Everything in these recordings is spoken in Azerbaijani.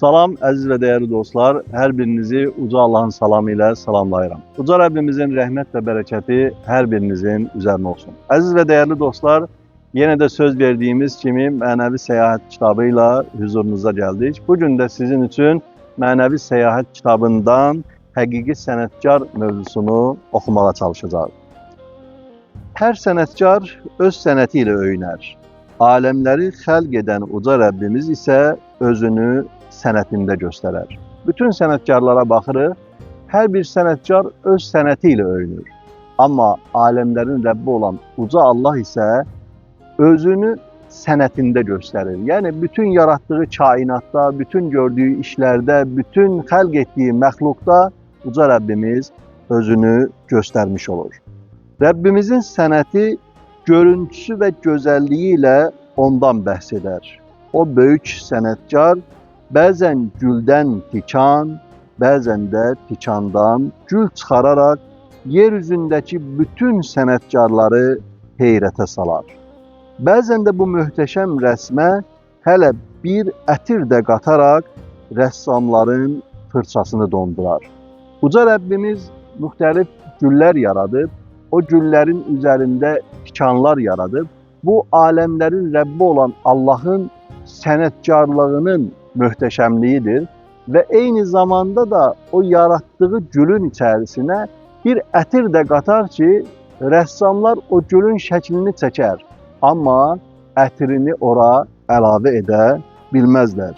Salam əziz və dəyərli dostlar, hər birinizi uca Allahın salamı ilə salamlayıram. Uca Rəbbimizin rəhmət və bərəkəti hər birinizin üzərinə olsun. Əziz və dəyərli dostlar, yenə də söz verdiyimiz kimi mənəvi səyahət kitabı ilə hüzurunuza gəldik. Bugün də sizin üçün mənəvi səyahət kitabından həqiqi sənətkar mövzusunu oxumağa çalışacağıq. Hər sənətkar öz sənəti ilə öyünər. Aləmləri xəlq edən uca Rəbbimiz isə özünü sənətində göstərər. Bütün sənətkarlara baxırıq, hər bir sənətkar öz sənəti ilə öyünür. Amma aləmlərin Rəbbi olan uca Allah isə özünü sənətində göstərir. Yəni, bütün yaratdığı kainatda, bütün gördüyü işlərdə, bütün xəlq etdiyi məxluqda uca Rəbbimiz özünü göstərmiş olur. Rəbbimizin sənəti görüntüsü və gözəlliyi ilə ondan bəhs edər. O böyük sənətkar bəzən güldən tikan, bəzən də tikandan gül çıxararaq yer üzündəki bütün sənətkarları heyrətə salar. Bəzən də bu möhtəşəm rəsmə hələ bir ətir də qataraq rəssamların fırçasını dondurar. Uca Rəbbimiz müxtəlif güllər yaradıb, o güllərin üzərində tikanlar yaradıb, bu aləmlərin Rəbbi olan Allahın sənətkarlığının möhtəşəmliyidir və eyni zamanda da o yaratdığı gülün içərisinə bir ətir də qatar ki, rəssamlar o gülün şəklini çəkər, amma ətirini ora əlavə edə bilməzlər.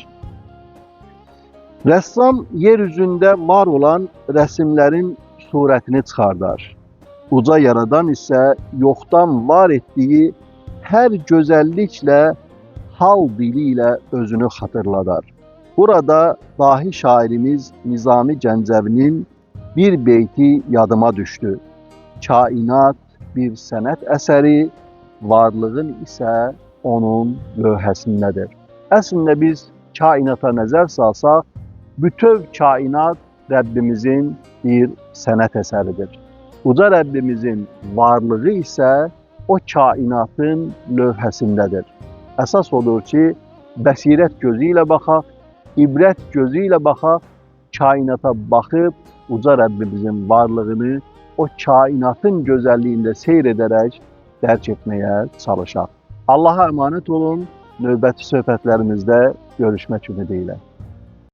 Rəssam yer üzündə var olan rəsimlərin surətini çıxardar. Uca yaradan isə yoxdan var etdiyi hər gözəlliklə hal dili ilə özünü xatırladar. Burada dahi şairimiz Nizami Gəncəvinin bir beyti yadıma düşdü. Kainat bir sənət əsəri, varlığın isə onun lövhəsindədir. Əslində biz kainata nəzər salsaq, bütöv kainat Rəbbimizin bir sənət əsəridir. Uca Rəbbimizin varlığı isə o kainatın lövhəsindədir. Əsas odur ki, bəsirət gözü ilə baxaq, ibrət gözü ilə baxaq, kainata baxıb, uca Rəbbimizin varlığını o kainatın gözəlliyində seyr edərək dərk etməyə çalışaq. Allaha əmanət olun, növbəti söhbətlərimizdə görüşmək ümidilə.